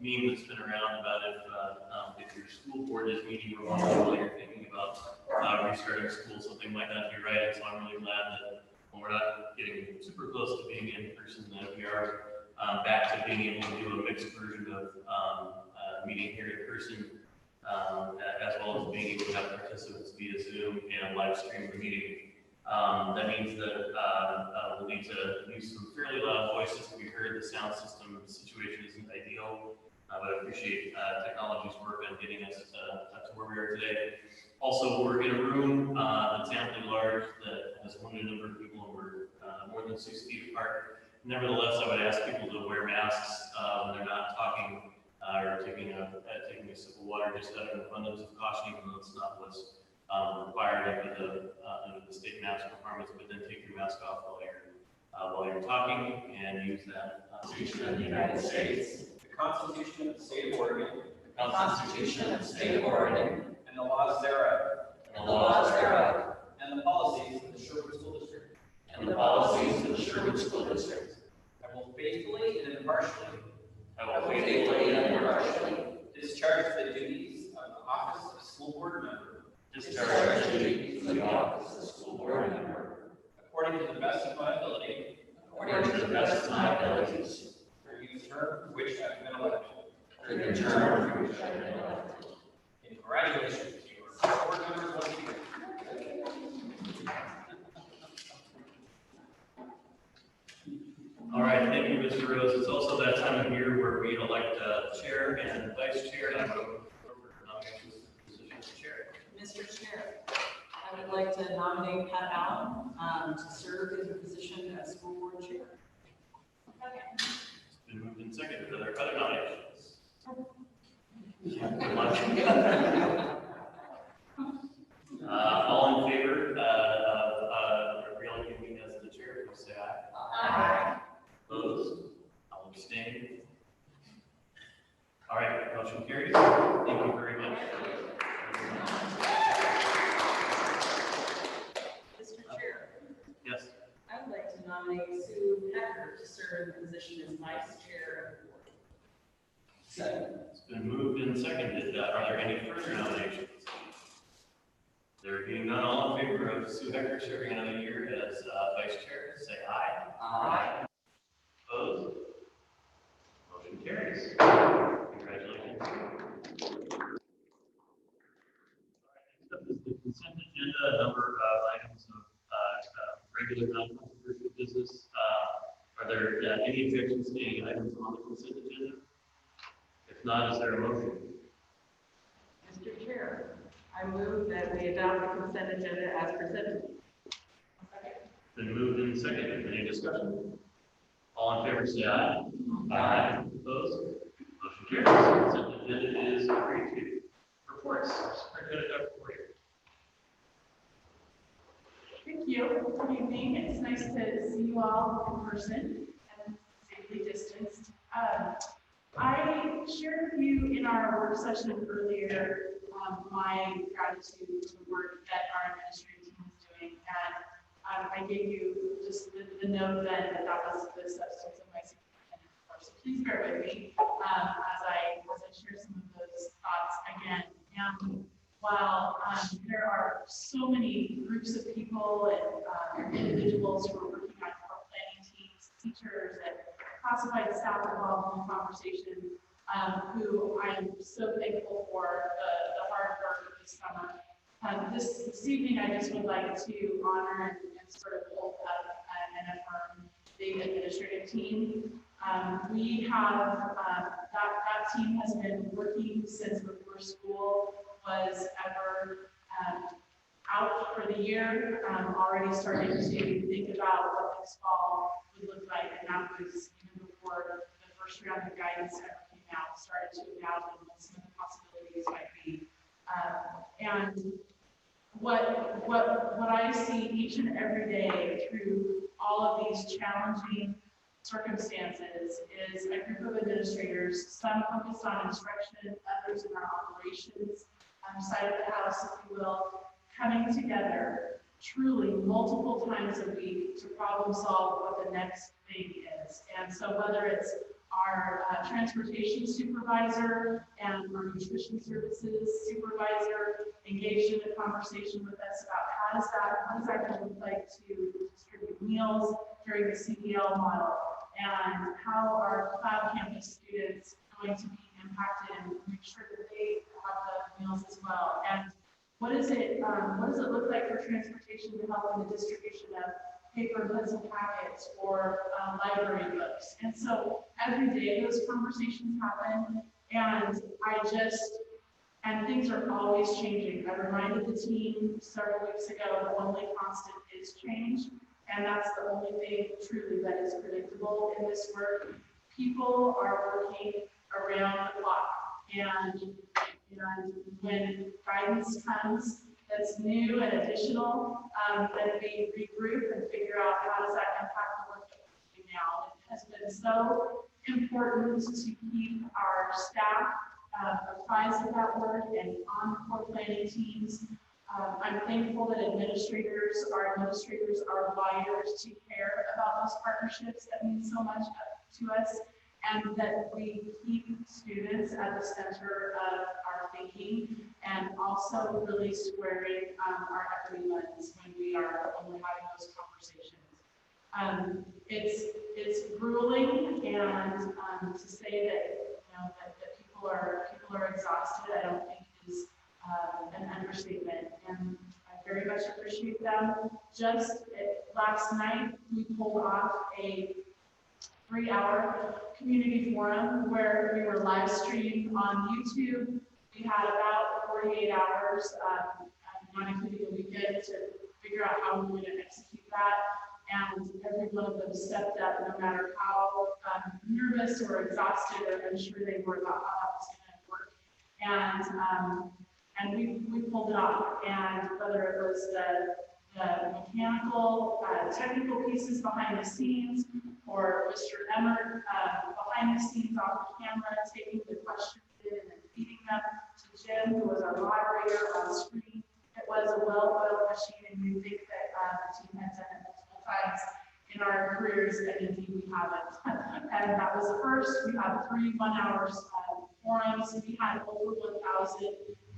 meme that's been around about if your school board is meeting remotely while you're thinking about restarting school, something might not be right. And so I'm really glad that when we're not getting super close to being in person, that we are back to being able to do a mixed version of meeting here in person, as well as being able to have participants via Zoom and live stream the meeting. That means that we'll need to use some fairly loud voices to be heard. The sound system situation isn't ideal, but I appreciate technology's work on getting us to where we are today. Also, we're in a room that's amply large that has a limited number of people, and we're more than 6 feet apart. Nevertheless, I would ask people to wear masks when they're not talking or taking a sip of water, just out of an abundance of caution, even though it's not what's required under the state mask requirements. But then take your mask off while you're talking, and use that. Constitution of the United States, the Constitution of the State of Oregon, the Constitution of the State of Oregon, and the laws thereof, and the laws thereof, and the policies of the Sherwood School District. and the policies of the Sherwood School District. I will faithfully and impartially discharge the duties of the office of school board member discharge the duties of the office of school board member according to the best of my ability, according to the best of my abilities, through the term for which I have been elected. through the term for which I have been elected. Congratulations, you are board members once again. All right, thank you, Mr. Rose. It's also that time of year where we elect chair and vice chair, and I'm going to nominate you for the position of chair. Mr. Chair, I would like to nominate Pat Allen to serve in the position as school board chair. It's been moved and seconded. Are there other nominations? All in favor of reelecting me as the chair, please say aye. Aye. Opposed? I'll abstain. All right, motion carries. Thank you very much. Mr. Chair, Yes. I would like to nominate Sue Hecker to serve in the position as vice chair of the board. Second. It's been moved and seconded. Are there any further nominations? There being none, all in favor of Sue Hecker serving another year as vice chair, say aye. Aye. Opposed? Motion carries. Congratulations. All right, next up is the consent agenda, a number of items of regular non-controversial business. Are there any objections to any items on the consent agenda? If not, is there a motion? Mr. Chair, I move that we adopt the consent agenda as presented. Been moved and seconded. Any discussion? All in favor, say aye. Aye. Opposed? Motion carries. Consent agenda is agreed to. Reports. Superintendent Dr. Poirier. Thank you. Good evening. It's nice to see you all in person and safely distanced. I shared with you in our work session earlier my gratitude for the work that our administrative team is doing. And I gave you just the note then that was the substance of my superintendent report. So please bear with me as I share some of those thoughts again. And while there are so many groups of people and individuals who are working on our planning teams, teachers, and classified staff involved in the conversation, who I'm so thankful for the hard work this summer. This evening, I just would like to honor and sort of hold up and affirm the administrative team. We have, that team has been working since before school was ever out for the year, already starting to think about what this fall would look like, and that was even before the first round of guidance ever came out, started to imagine what some of the possibilities might be. And what I see each and every day through all of these challenging circumstances is a group of administrators, some focused on instruction, others in our operations side of the house, if you will, coming together truly multiple times a week to problem solve what the next thing is. And so whether it's our transportation supervisor and our nutrition services supervisor engaged in a conversation with us about what is that going to look like to distribute meals during the CDL model, and how are Cloud Campus students going to be impacted and make sure that they have the meals as well. And what does it look like for transportation to help in the distribution of paper and pencil packets or library books? And so every day those conversations happen, and things are always changing. I reminded the team several weeks ago the only constant is change, and that's the only thing truly that is predictable in this work. People are working around the clock, and when guidance comes that's new and additional, then we regroup and figure out how does that impact the work that we're doing now. It has been so important to keep our staff apprised of that work and on core planning teams. I'm thankful that our administrators are wires to care about those partnerships that mean so much to us, and that we keep students at the center of our thinking, and also really squaring our equity lens when we're having those conversations. It's grueling, and to say that people are exhausted, I don't think is an understatement, and I very much appreciate them. Last night, we pulled off a 3-hour community forum where we were live streamed on YouTube. We had about 48 hours, not including the weekend, to figure out how we were going to execute that. And every one of them stepped up, no matter how nervous or exhausted or unsure they were about how that was going to work. And we pulled it off. And whether it was the mechanical, technical pieces behind the scenes, or Mr. Emmert behind the scenes off the camera, taking the questions in and feeding them to Jim, who was our moderator on screen. It was a well-oiled machine, and we think that the team has done it multiple times in our careers, and indeed we haven't. And that was the first. We had 3 1-hour forums. We had over 1,000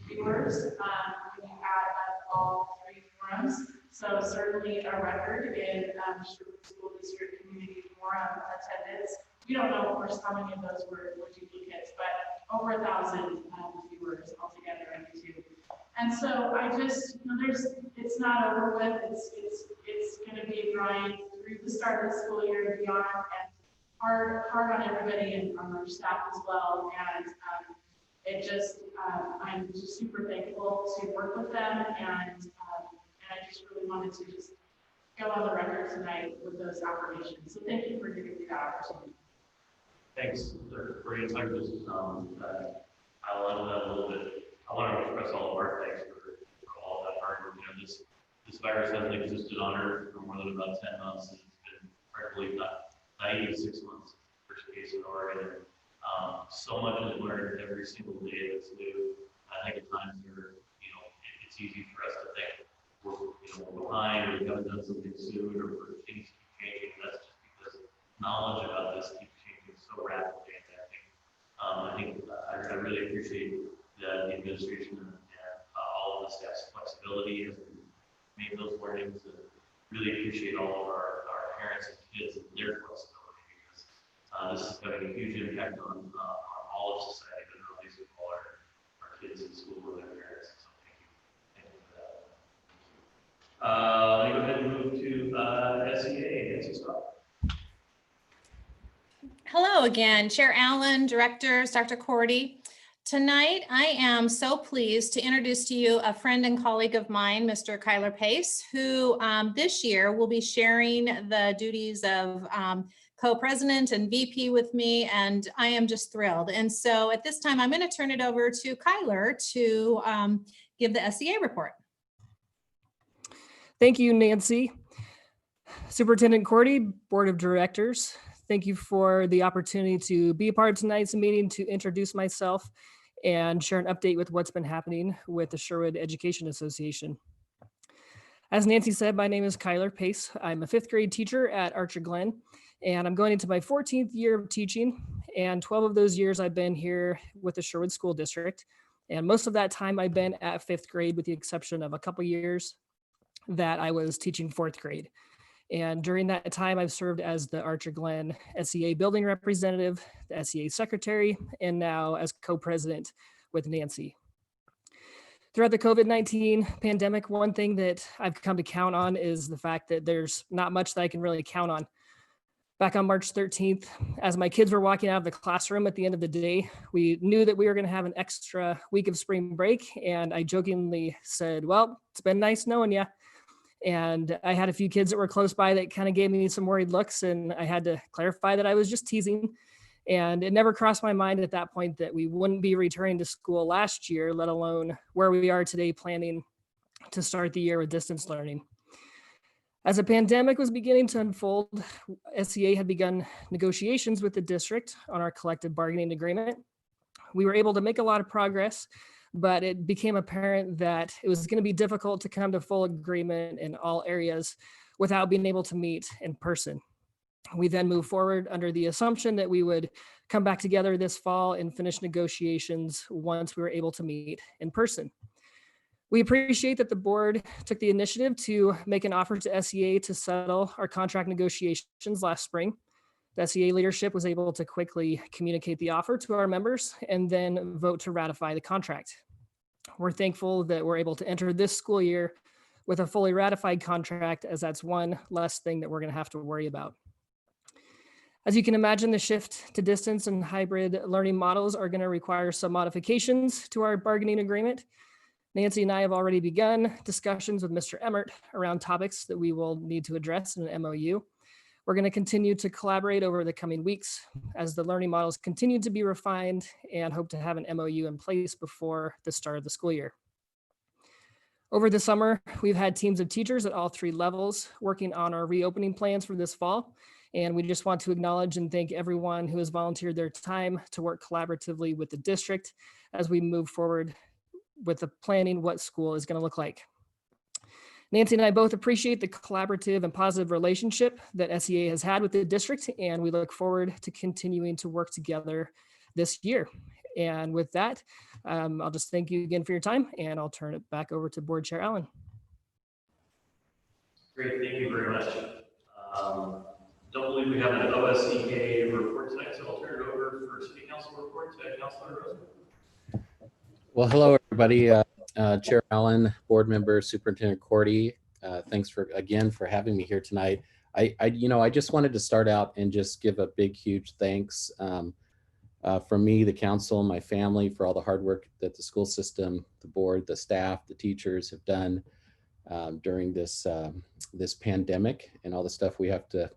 viewers when you add up all 3 forums. So certainly a record in Sherwood School District Community Forum attendance. We don't know, of course, how many of those were duplicates, but over 1,000 viewers altogether on YouTube. And so it's not over with. It's going to be a grind through the start of the school year and beyond, and hard on everybody and on our staff as well. And I'm just super thankful to work with them, and I just really wanted to just go on the record tonight with those affirmations. So thank you for giving me that opportunity. Thanks for your time. I'll add that a little bit. I want to express all of our thanks for all that hard work. This virus hasn't existed on Earth for more than about 10 months. And it's been, hard to believe, not even 6 months. First case in Oregon. So much is learned every single day that's new. I think at times it's easy for us to think we're behind, or we haven't done something soon, or things keep changing. That's just because knowledge about this keeps changing so rapidly. And I think I really appreciate the administration and all of the staff's flexibility as we made those learnings. And really appreciate all of our parents and kids and their flexibility, because this is having a huge impact on all of society, but not least of all our kids in school and their parents. So thank you. Thank you for that. Let me go ahead and move to SEA. Nancy Scott. Hello again, Chair Allen, Directors, Dr. Cordy. Tonight, I am so pleased to introduce to you a friend and colleague of mine, Mr. Kyler Pace, who this year will be sharing the duties of co-president and VP with me, and I am just thrilled. And so at this time, I'm going to turn it over to Kyler to give the SEA report. Thank you, Nancy. Superintendent Cordy, Board of Directors, thank you for the opportunity to be a part of tonight's meeting to introduce myself and share an update with what's been happening with the Sherwood Education Association. As Nancy said, my name is Kyler Pace. I'm a 5th grade teacher at Archer Glen, and I'm going into my 14th year of teaching. and 12 of those years I've been here with the Sherwood School District. And most of that time I've been at 5th grade, with the exception of a couple years that I was teaching 4th grade. And during that time, I've served as the Archer Glen SEA building representative, the SEA secretary, and now as co-president with Nancy. Throughout the COVID-19 pandemic, one thing that I've come to count on is the fact that there's not much that I can really count on. Back on March 13th, as my kids were walking out of the classroom at the end of the day, we knew that we were going to have an extra week of spring break. And I jokingly said, well, it's been nice knowing you. And I had a few kids that were close by that kind of gave me some worried looks, and I had to clarify that I was just teasing. And it never crossed my mind at that point that we wouldn't be returning to school last year, let alone where we are today, planning to start the year with distance learning. As the pandemic was beginning to unfold, SEA had begun negotiations with the district on our collective bargaining agreement. We were able to make a lot of progress, but it became apparent that it was going to be difficult to come to full agreement in all areas without being able to meet in person. We then moved forward under the assumption that we would come back together this fall and finish negotiations once we were able to meet in person. We appreciate that the board took the initiative to make an offer to SEA to settle our contract negotiations last spring. The SEA leadership was able to quickly communicate the offer to our members and then vote to ratify the contract. We're thankful that we're able to enter this school year with a fully ratified contract, as that's one less thing that we're going to have to worry about. As you can imagine, the shift to distance and hybrid learning models are going to require some modifications to our bargaining agreement. Nancy and I have already begun discussions with Mr. Emmert around topics that we will need to address in an MOU. We're going to continue to collaborate over the coming weeks as the learning models continue to be refined, and hope to have an MOU in place before the start of the school year. Over the summer, we've had teams of teachers at all 3 levels working on our reopening plans for this fall. And we just want to acknowledge and thank everyone who has volunteered their time to work collaboratively with the district as we move forward with the planning what school is going to look like. Nancy and I both appreciate the collaborative and positive relationship that SEA has had with the district, and we look forward to continuing to work together this year. And with that, I'll just thank you again for your time, and I'll turn it back over to Board Chair Allen. Great, thank you very much. Don't believe we have an OSEK report tonight, so I'll turn it over for City Council report to Councilor Rosen. Well, hello, everybody. Chair Allen, board member, Superintendent Cordy. Thanks for having me here tonight. I just wanted to start out and just give a big, huge thanks from me, the council, my family, for all the hard work that the school system, the board, the staff, the teachers have done during this pandemic, and all the stuff we have to,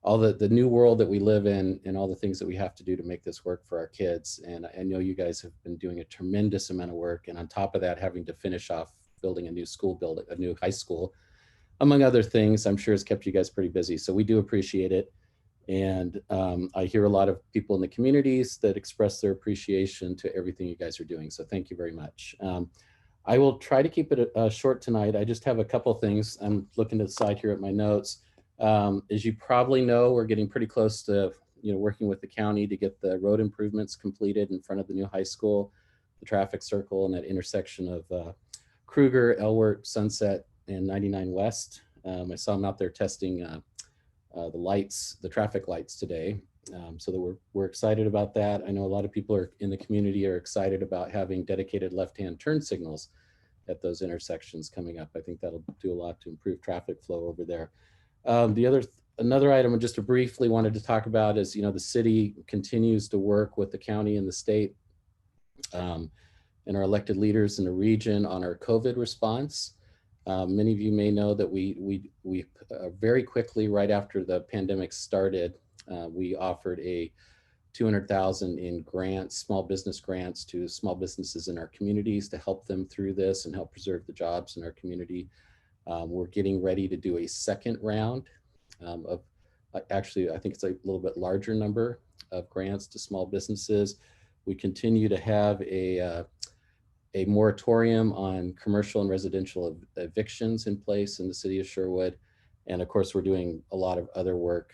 all the new world that we live in, and all the things that we have to do to make this work for our kids. And I know you guys have been doing a tremendous amount of work. And on top of that, having to finish off building a new school, a new high school, among other things, I'm sure has kept you guys pretty busy. So we do appreciate it. And I hear a lot of people in the communities that express their appreciation to everything you guys are doing. So thank you very much. I will try to keep it short tonight. I just have a couple things. I'm looking to the side here at my notes. As you probably know, we're getting pretty close to working with the county to get the road improvements completed in front of the new high school, the traffic circle, and that intersection of Kruger, Elwert, Sunset, and 99 West. I saw them out there testing the lights, the traffic lights today. So that we're excited about that. I know a lot of people in the community are excited about having dedicated left-hand turn signals at those intersections coming up. I think that'll do a lot to improve traffic flow over there. Another item I just briefly wanted to talk about is, the city continues to work with the county and the state and our elected leaders in the region on our COVID response. Many of you may know that we very quickly, right after the pandemic started, we offered a $200,000 in grants, small business grants, to small businesses in our communities to help them through this and help preserve the jobs in our community. We're getting ready to do a second round of, actually, I think it's a little bit larger number of grants to small businesses. We continue to have a moratorium on commercial and residential evictions in place in the city of Sherwood. And of course, we're doing a lot of other work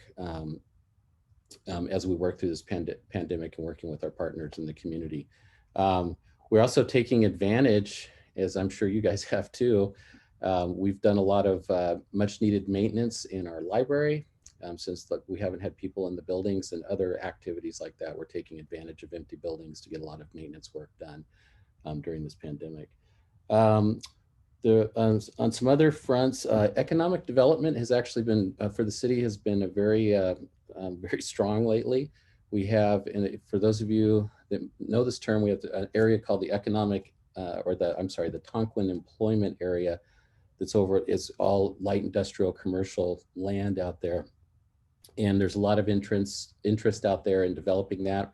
as we work through this pandemic and working with our partners in the community. We're also taking advantage, as I'm sure you guys have too. We've done a lot of much needed maintenance in our library since we haven't had people in the buildings, and other activities like that. We're taking advantage of empty buildings to get a lot of maintenance work done during this pandemic. On some other fronts, economic development has actually been, for the city, has been a very strong lately. We have, and for those of you that know this term, we have an area called the the Tonquin Employment Area. It's all light industrial commercial land out there. And there's a lot of interest out there in developing that.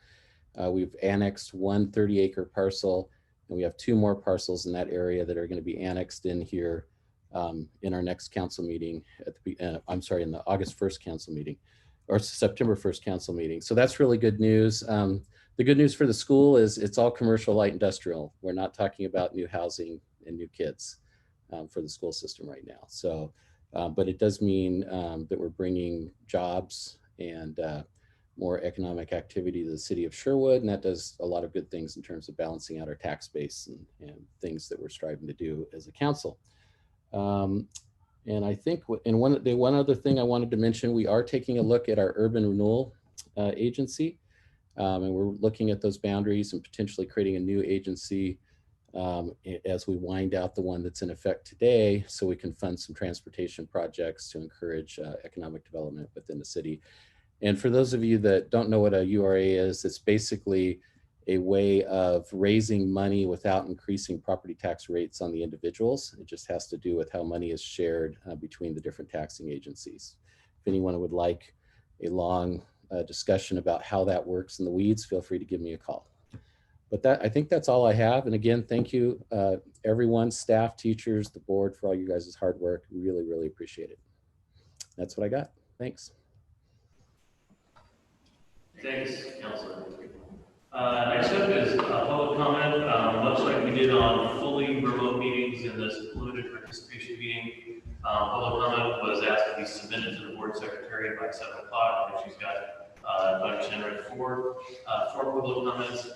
We've annexed one 30-acre parcel, and we have 2 more parcels in that area that are going to be annexed in here in our next council meeting in the August 1st council meeting, or September 1st council meeting. So that's really good news. The good news for the school is it's all commercial light industrial. We're not talking about new housing and new kids for the school system right now. So, but it does mean that we're bringing jobs and more economic activity to the city of Sherwood, and that does a lot of good things in terms of balancing out our tax base and things that we're striving to do as a council. And I think, and one other thing I wanted to mention, we are taking a look at our urban renewal agency, and we're looking at those boundaries and potentially creating a new agency as we wind out the one that's in effect today, so we can fund some transportation projects to encourage economic development within the city. And for those of you that don't know what a URA is, it's basically a way of raising money without increasing property tax rates on the individuals. It just has to do with how money is shared between the different taxing agencies. If anyone would like a long discussion about how that works in the weeds, feel free to give me a call. But I think that's all I have. And again, thank you, everyone, staff, teachers, the board, for all you guys' hard work. Really, really appreciate it. That's what I got. Thanks. Thanks, Counselor. Next up is public comment. Much like we did on fully remote meetings in this limited participation meeting, public comment was asked to be submitted to the board secretary by 7 o'clock, and she's got Dr. Shenrick for public comments.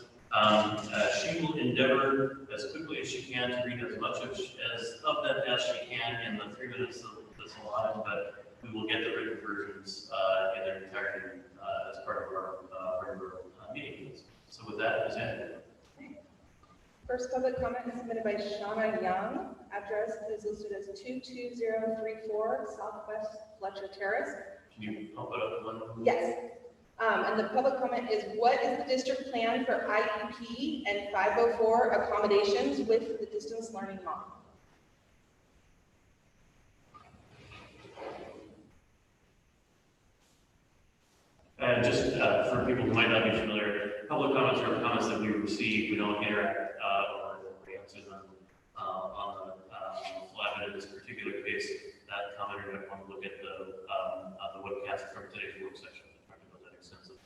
She will endeavor as quickly as she can to read as much of that as she can in the 3 minutes that's allotted, but we will get the written versions in their entirety as part of our regular meetings. So with that, Ms. Andrew. First public comment is submitted by Shauna Young. Address is listed as 22034 Southwest Fletcher Terrace. Can you pump it up one? Yes. And the public comment is, what is the district plan for IEP and 504 accommodations with the distance learning model? And just for people who might not be familiar, public comments are comments that we receive. We don't interact or answer them on the fly. But in this particular case, that commenter might want to look at the webcast from today's work session. We talked about that extensively.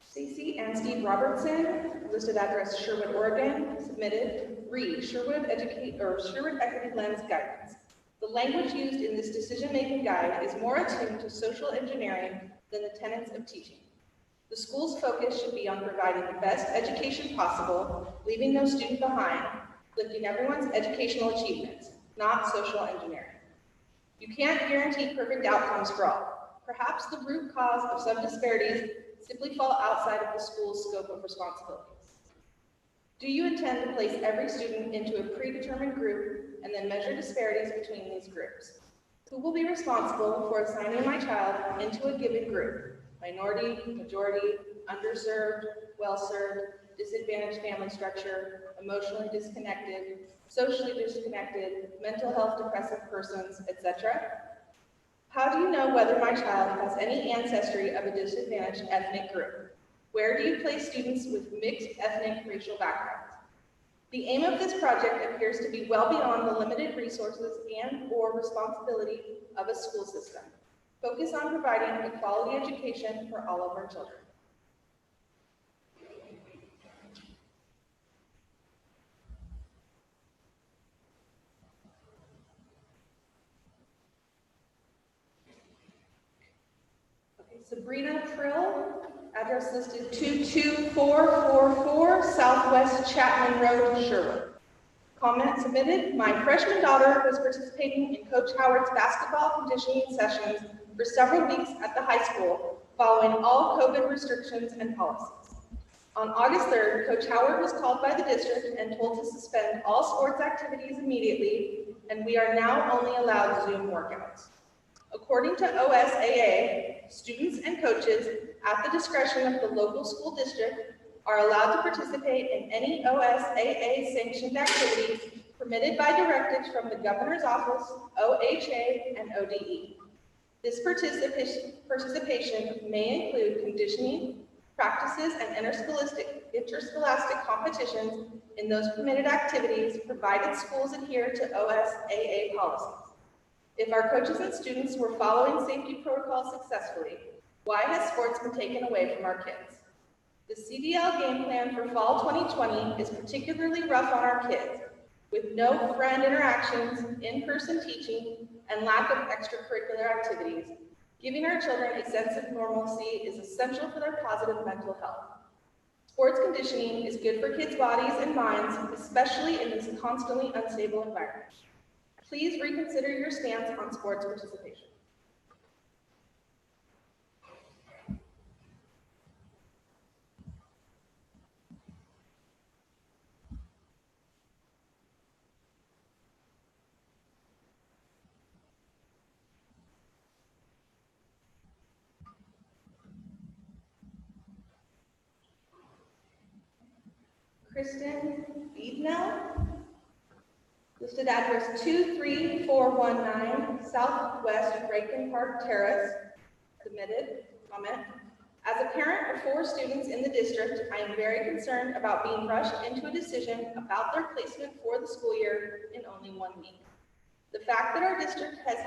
Stacy and Steve Robertson, listed address Sherwood, Oregon, submitted. Read Sherwood Equity Lens Guidance. The language used in this decision-making guide is more attuned to social engineering than the tenets of teaching. The school's focus should be on providing the best education possible, leaving no student behind, lifting everyone's educational achievements, not social engineering. You can't guarantee perfect outcomes for all. Perhaps the root cause of some disparities simply fall outside of the school's scope of responsibilities. Do you intend to place every student into a predetermined group and then measure disparities between these groups? Who will be responsible for assigning my child into a given group? Minority, majority, underserved, well-served, disadvantaged family structure, emotionally disconnected, socially disconnected, mental health depressive persons, etc.? How do you know whether my child has any ancestry of a disadvantaged ethnic group? Where do you place students with mixed ethnic racial backgrounds? The aim of this project appears to be well beyond the limited resources and/or responsibility of a school system. Focus on providing a quality education for all of our children. Sabrina Trill, address listed 22444 Southwest Chapman Road, Sherwood. Comment submitted, my freshman daughter was participating in Coach Howard's basketball conditioning sessions for several weeks at the high school following all COVID restrictions and policies. On August 3rd, Coach Howard was called by the district and told to suspend all sports activities immediately, and we are now only allowed Zoom workouts. According to OSAA, students and coaches, at the discretion of the local school district, are allowed to participate in any OSAA-sanctioned activities permitted by directives from the Governor's Office, OHA, and ODE. This participation may include conditioning, practices, and interscholastic competitions in those permitted activities, provided schools adhere to OSAA policies. If our coaches and students were following safety protocols successfully, why has sports been taken away from our kids? The CDL game plan for fall 2020 is particularly rough on our kids, with no friend interactions, in-person teaching, and lack of extracurricular activities. Giving our children a sense of normalcy is essential for their positive mental health. Sports conditioning is good for kids' bodies and minds, especially in this constantly unstable environment. Please reconsider your stance on sports participation. Kristen Beednell, listed address 23419 Southwest Rankin Park Terrace, submitted comment. As a parent of 4 students in the district, I am very concerned about being rushed into a decision about their placement for the school year in only 1 week. The fact that our district has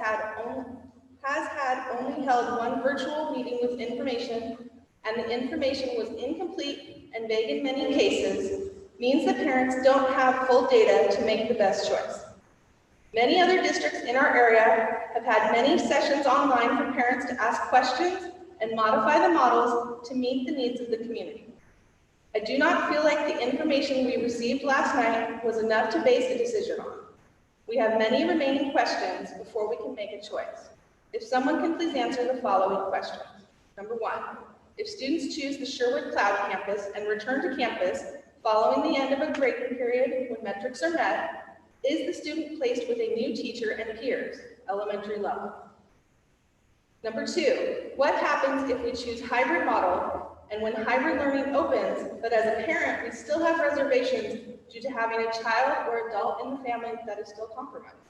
only held 1 virtual meeting with information, and the information was incomplete and vague in many cases, means that parents don't have full data to make the best choice. Many other districts in our area have had many sessions online for parents to ask questions and modify the models to meet the needs of the community. I do not feel like the information we received last night was enough to base a decision on. We have many remaining questions before we can make a choice. If someone can please answer the following questions. Number 1, if students choose the Sherwood Cloud campus and return to campus following the end of a grading period when metrics are met, is the student placed with a new teacher and peers, elementary level? Number 2, what happens if we choose hybrid model and when hybrid learning opens, but as a parent, we still have reservations due to having a child or adult in the family that is still compromised?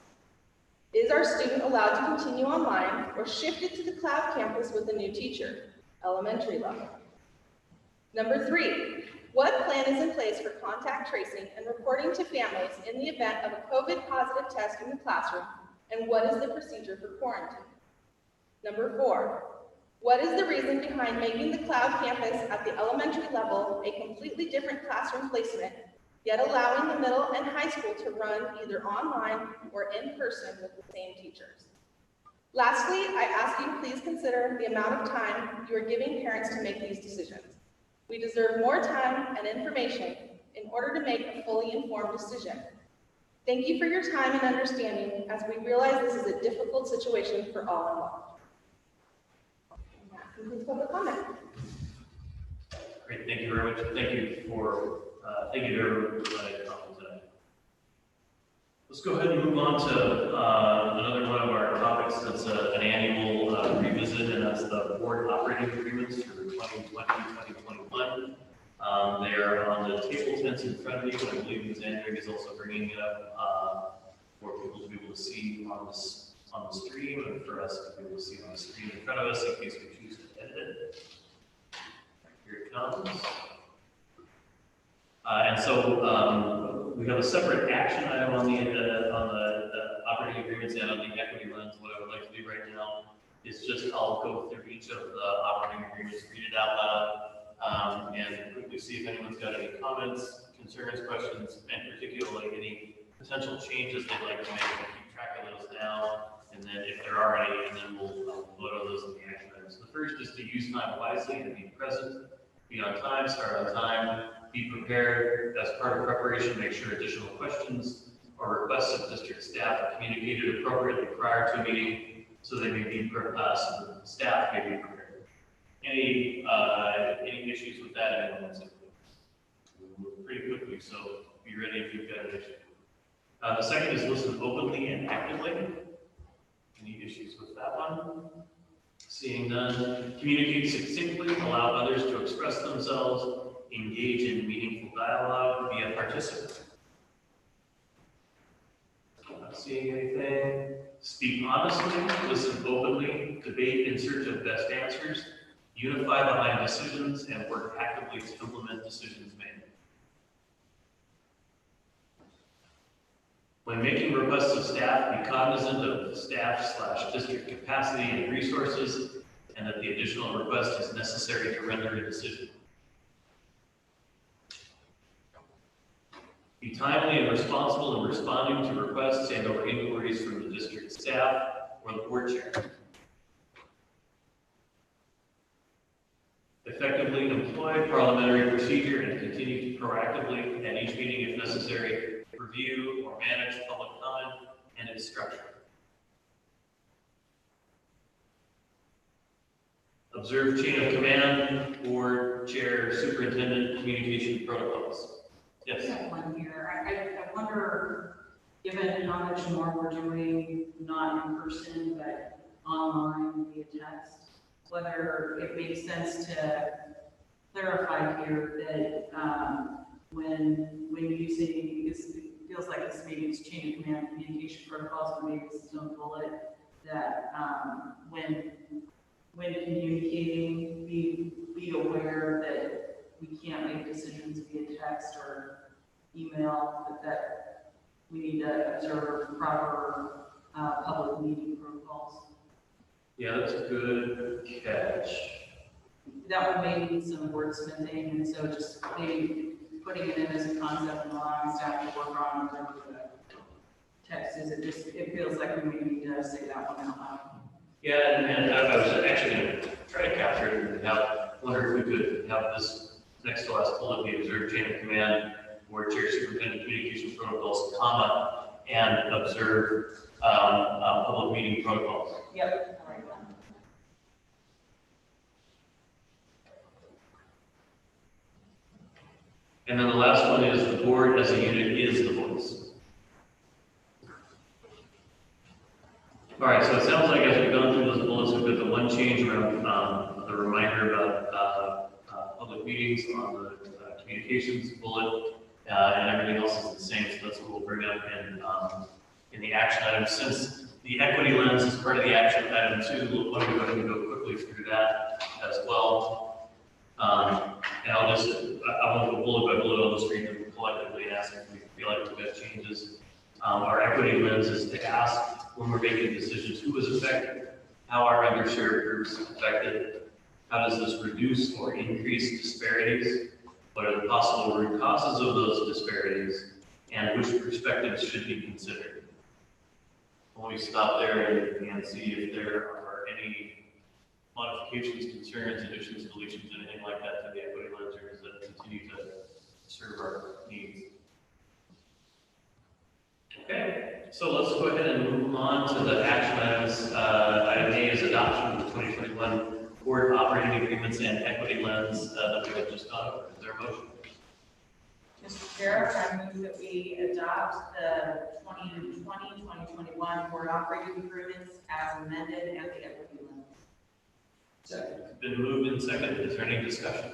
Is our student allowed to continue online or shifted to the cloud campus with a new teacher, elementary level? Number 3, what plan is in place for contact tracing and reporting to families in the event of a COVID positive test in the classroom, and what is the procedure for quarantine? Number 4, what is the reason behind making the cloud campus at the elementary level a completely different classroom placement, yet allowing the middle and high school to run either online or in person with the same teachers? Lastly, I ask you please consider the amount of time you are giving parents to make these decisions. We deserve more time and information in order to make a fully informed decision. Thank you for your time and understanding as we realize this is a difficult situation for all involved. And that concludes public comment. Great, thank you very much. Thank you to everyone for providing comment today. Let's go ahead and move on to another one of our topics that's an annual revisit, and that's the board operating agreements for 2020-2021. They are on the table tents in front of you, and I believe Ms. Andrick is also bringing it up for people to be able to see on the stream, and for us to be able to see on the screen in front of us in case we choose to edit it. Here it comes. And so we have a separate action item on the operating agreements and on the equity lens. What I would like to do right now is just I'll go through each of the operating agreements, read it out loud, and quickly see if anyone's got any comments, concerns, questions, and particularly any potential changes they'd like to make. We'll keep track of those now and and then if there are any, and then we'll vote on those in the action items. The first is to use time wisely and be present, be on time, start on time, be prepared. As part of preparation, make sure additional questions or requests of district staff are communicated appropriately prior to a meeting so they may be, so the staff may be prepared. Any issues with that? Anyone wants to move pretty quickly, so be ready if you've got an issue. The second is listen openly and actively. Any issues with that one? Seeing none, communicate succinctly, allow others to express themselves, engage in meaningful dialogue, be a participant. Not seeing anything. Speak honestly, listen openly, debate in search of best answers, unify behind decisions, and work actively to implement decisions made. When making requests of staff, be cognizant of staff/district capacity and resources, and that the additional request is necessary to render a decision. Be timely and responsible in responding to requests and/or inquiries from the district staff or the board chair. Effectively employ parliamentary procedure and continue to proactively, at each meeting if necessary, review or manage public comment and its structure. Observe chain of command, board, chair, superintendent, communication protocols. Yes. I have one here. I wonder, given how much more we're doing, not in person, but online via text, whether it makes sense to clarify here that when using, because it feels like this maybe it's chain of command communication protocols, but maybe this is no bullet, that when communicating, be aware that we can't make decisions via text or email, that we need to observe proper public meeting protocols. Yeah, that's a good catch. That would make some wordsmithing, and so just maybe putting it in as a concept and allowing staff to work on whatever the text is. It feels like we may need to say that one out loud. Yeah, and I was actually going to try to capture it and wonder if we could have this next to last bullet be observe chain of command, board chair, superintendent communication protocols, comma, and observe public meeting protocols. Yep. I like that. And then the last one is the board as a unit is the voice. All right, so it sounds like as we've gone through those bullets, we've got the one change around the reminder about public meetings on the communications bullet, and everything else is the same. So that's what we'll bring up in the action item. Since the equity lens is part of the action item too, we'll go ahead and go quickly through that as well. And I won't go bullet by bullet on the screen, but collectively and ask if we feel like we've got changes. Our equity lens is to ask when we're making decisions, who is affected? How are underserved groups affected? How does this reduce or increase disparities? What are the possible root causes of those disparities? And which perspectives should be considered? Let me stop there and see if there are any modifications, concerns, additions, deletions, anything like that to the equity lens, or does that continue to serve our needs? Okay, so let's go ahead and move on to the action items. Item A is adoption of the 2021 board operating agreements and equity lens that we have just gone over. Is there a motion? Mr. Chair, I move that we adopt the 2020-2021 board operating agreements as amended and the equity lens. Second. It's been moved and seconded. Is there any discussion?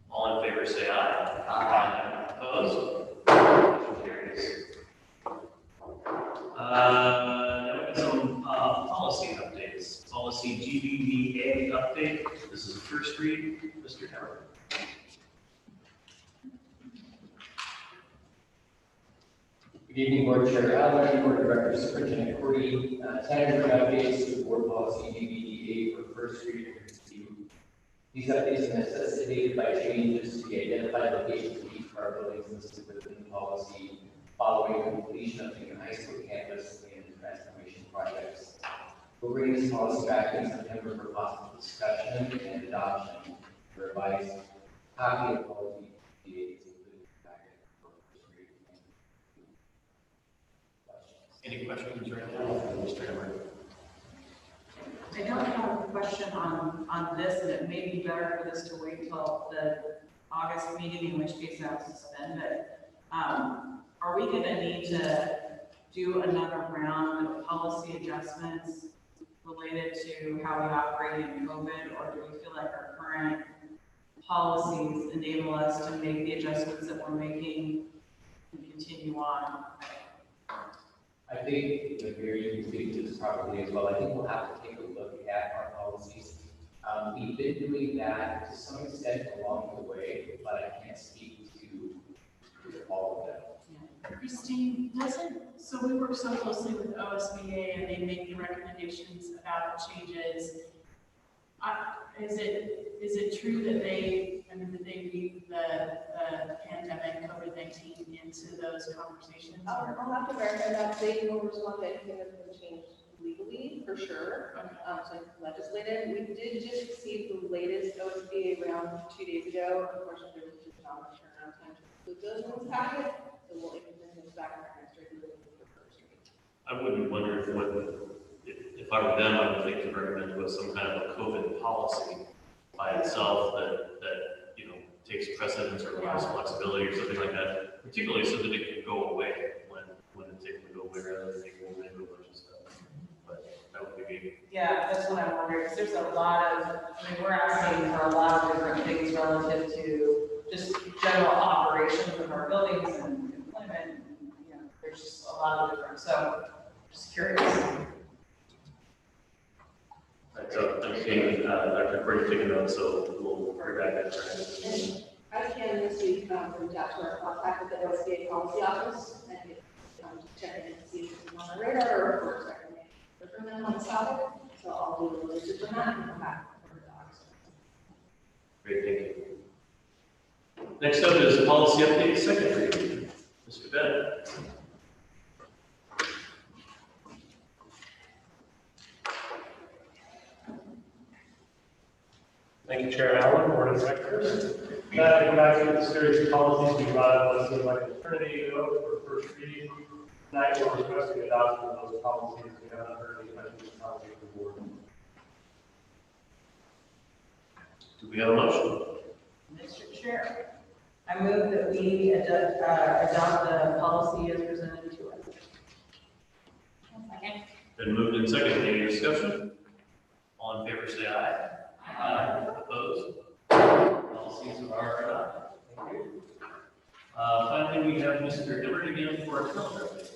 All in favor say aye. Aye. Opposed? Motion carries. Now we have some policy updates. Policy GBDA update. This is the first read. Mr. Howard. Good evening, Board Chair Allen, Board Director Superintendent Cordy. Tentative updates to Board Policy GBDA for first read and review. These updates are necessitated by changes to the identified locations of each of our buildings listed within the policy following completion of the high school campus and transformation projects. We'll bring this policy back in September for possible discussion and adoption. The revised copy of policy is included in the packet for first reading. Any questions right now, Mr. Hammer? I don't have a question on this, and it may be better for this to wait till the August meeting, in which case I'll suspend it. Are we gonna need to do another round of policy adjustments related to how we operate in COVID, or do we feel like our current policies enable us to make the adjustments that we're making and continue on? I think the Gary, you can speak to this probably as well. I think we'll have to take a look at our policies. We've been doing that to some extent along the way, but I can't speak to all of them. Christine, so we work so closely with OSBA and they make the recommendations about the changes. Is it true that they weave the pandemic COVID-19 into those conversations? I'll have to verify that. They will respond to anything that's been changed legally, for sure. So legislative. We did just receive the latest OSBA round 2 days ago. Unfortunately, there was just not much turnaround time to include those in this packet. So we'll implement this back in our next regular meeting for first reading. I wouldn't wonder if I were them, I would think to recommend with some kind of a COVID policy by itself that you know, takes precedence or allows flexibility or something like that, particularly so that it can go away when it's able to go away rather than go away and a bunch of stuff. But that would be me. Yeah, that's what I'm wondering, because there's a lot of, I mean, we're asking for a lot of different things relative to just general operations of our buildings and employment, and, you know, there's just a lot of different, so just curious. Right, so I'm seeing Dr. Cordy taking notes, so we'll bring back that. I can this week reach out to our contact with the OSBA policy office and get, check in and see if it's on the radar or if we're expecting it from them on the topic. So I'll do a little research on that and come back for the docs. Great, thank you. Next up is policy update, second reading. Mr. Bennett. Thank you, Chair Allen, Board of Directors. That come back to the series of policies we brought up less than like maternity for first reading. Tonight we're requesting adoption of those policies. We have not heard any questions from the board. Do we have a motion? Mr. Chair, I move that we adopt the policy as presented to us. Been moved in second. Any discussion? All in favor, say aye. Aye. Opposed? Policies are adopted. Thank you. Finally, we have Mr. Hibbert again for a calendar update.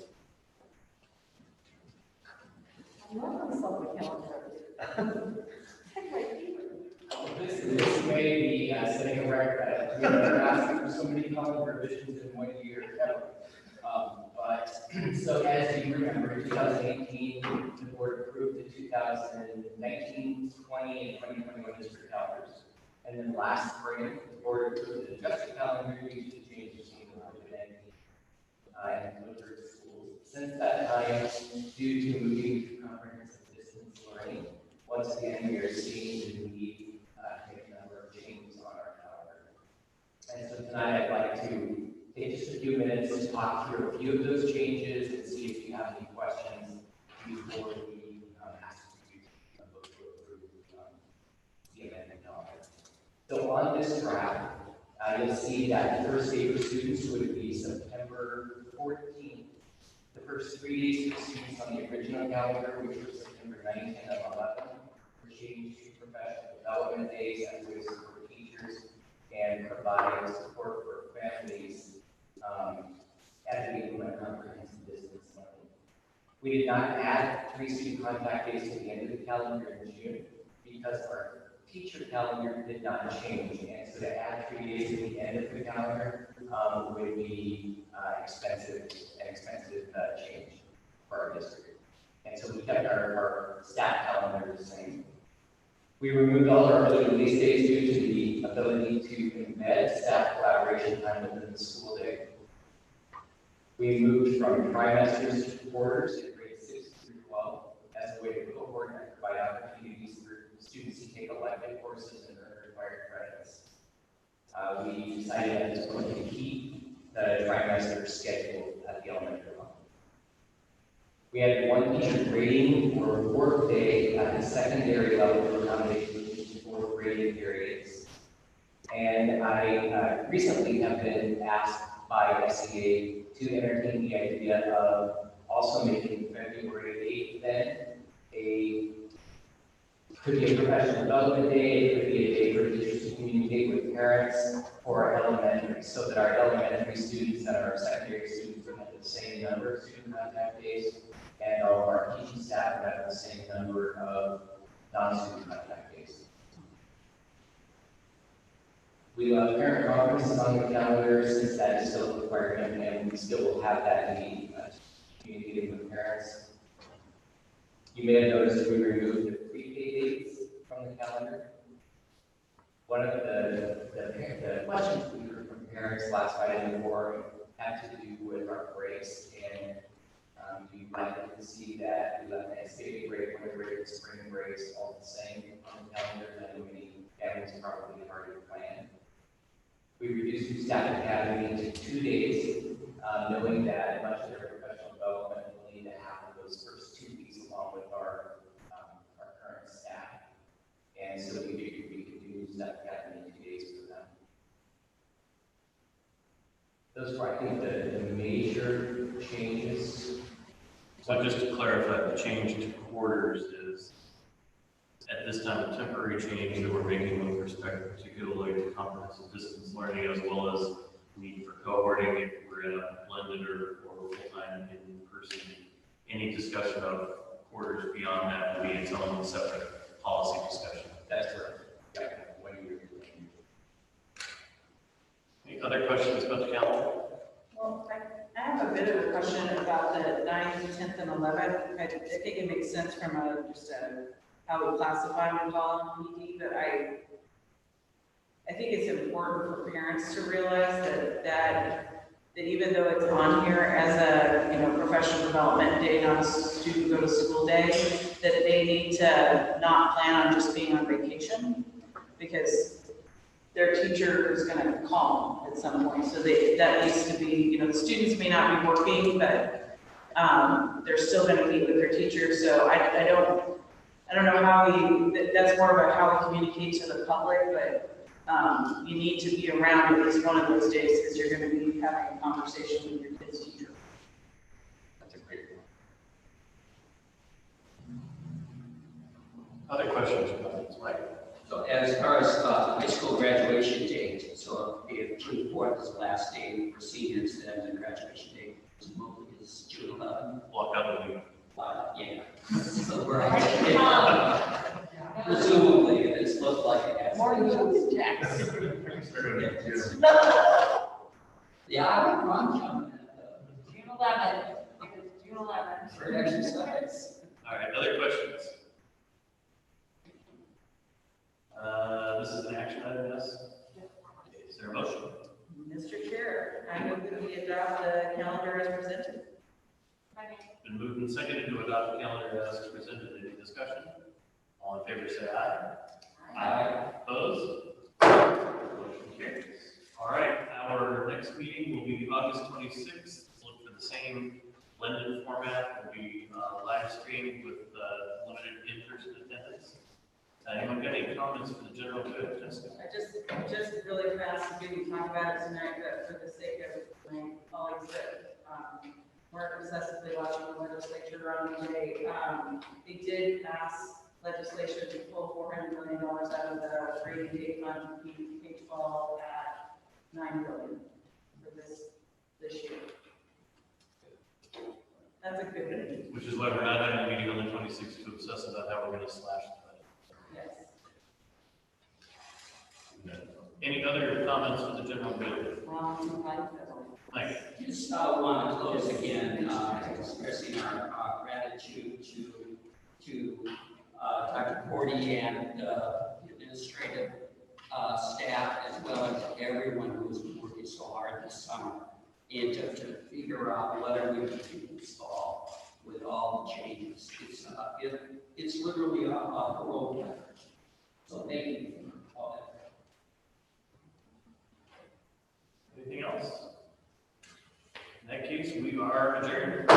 This may be setting a record. We are asking for so many calendar revisions in 1 year. So as you remember, in 2018, the board approved the 2019, 20, and 2021 district calendars. And then last spring, the board approved the adjusted calendar due to changes in the COVID-19 and closure of schools. Since that time, due to moving to comprehensive distance learning, once again, we are seeing the need to make a number of changes on our calendar. And so tonight, I'd like to take just a few minutes to talk through a few of those changes and see if you have any questions before we ask you to vote to approve the amendment calendar. So on this draft, you'll see that the first day for students would be September 14th. The first 3 days for students on the original calendar, which were September 9th and 11th, were changed to professional development days as ways to support teachers and provide support for families as we implement comprehensive distance learning. We did not add 3 student contact days to the end of the calendar in June because our teacher calendar did not change. And so to add 3 days to the end of the calendar would be expensive change for our district. And so we kept our staff calendar the same. We removed all our early release days due to the ability to embed staff collaboration time within the school day. We moved from trimesters to quarters in grades 6 through 12. a way to cohort and provide opportunities for students to take elective courses and earn required credits. We decided at this point to keep the trimester schedule at the elementary level. We had one teacher grading for a fourth day at the secondary level for accommodation for grading periods. And I recently have been asked by SEA to entertain the idea of also making February 8th then could be a professional development day, it could be a day for teachers to communicate with parents for our elementary, so that our elementary students and our secondary students would have the same number of student contact days, and all of our teaching staff would have the same number of non-student contact days. We love parent conferences on the calendar since that is still a requirement, and we still will have that need communicating with parents. You may have noticed we removed the pre-K dates from the calendar. One of the questions we heard from parents last Friday in the forum had to do with our breaks, and we liked to see that we left Thanksgiving break, winter break, spring breaks all the same on the calendar, and many families probably already planned. We reduced New Staff Academy to 2 days, knowing that much of their professional development will need to happen those first 2 weeks along with our current staff. And so we figured we could do New Staff Academy in 2 days for them. Those were, I think, the major changes. So just to clarify, the change to quarters is at this time a temporary change that we're making with respect particularly to comprehensive distance learning, as well as need for cohorting if we're in a blended or full-time in person. Any discussion of quarters beyond that will be its own separate policy discussion. That's correct. Yeah, when you Any other questions about the calendar? Well, I have a bit of a question about the 9th, 10th, and 11th. I think it makes sense from how we classify when calling PD, but I think it's important for parents to realize that even though it's on here as a professional development day, not a student go to school day, that they need to not plan on just being on vacation, because their teacher is going to call them at some point. So that needs to be, the students may not be working, but they're still going to meet with their teacher. So I don't know how that's more about how we communicate to the public, but you need to be around at least one of those days because you're going to be having a conversation with your kid's teacher. That's a great one. Other questions or comments, Mike? So as far as high school graduation date, so if June 4th is the last day for seniors, then the graduation date is June 11th. Walk out the week. Yeah. So we're presumably it's looked like it has. More than tax. Yeah, I'm wrong. June 11th, because June 11th. For exercise. All right, other questions? This is an action item, yes? Is there a motion? Mr. Chair, I move that we adopt the calendar as presented. Been moved and seconded to adopt the calendar as presented. Any discussion? All in favor, say aye. Aye. Opposed? Motion carries. All right, our next meeting will be August 26th. Look for the same blended format. Will be live streamed with limited in-person attendance. Anyone got any comments for the general good? Jessica? I just really fast, we didn't talk about it tonight, but for the sake of my colleagues that weren't obsessively watching the legislature on the day, they did pass legislation to pull $400 million out of the rainy day fund to keep K-12 at $9 billion for this year. That's a good thing. Which is why we're not having a meeting on the 26th to obsess about how we're going to slash the Yes. budget. Any other comments for the general good? Mike? Just want to close again, expressing our gratitude to Dr. Cordy and the administrative staff, as well as everyone who's been working so hard this summer, and to figure out whether we can install with all the changes. It's literally a heroic effort. So thank you for all that. Anything else? In that case, we are adjourned.